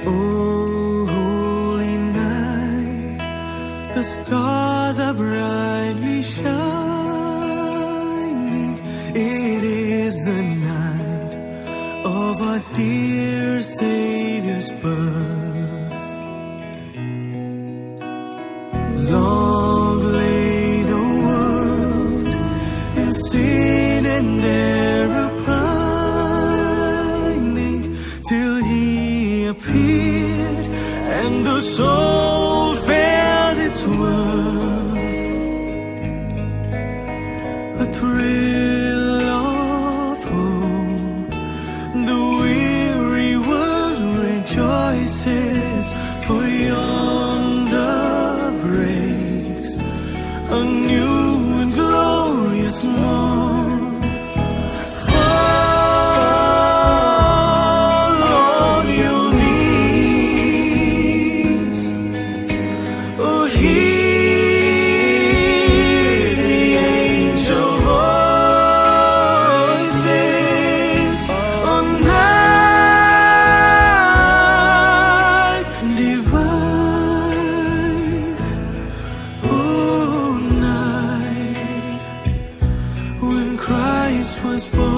Oh, holy night, the stars are brightly shining. It is the night of our dear Savior's birth. Long lay the world in sin and error pining, till He appeared and the soul felt its worth. A thrill of hope, the weary world rejoices, for yonder breaks a new and glorious morn. Fall on your knees, oh, hear the angel voices on night divine. Oh, night when Christ was born.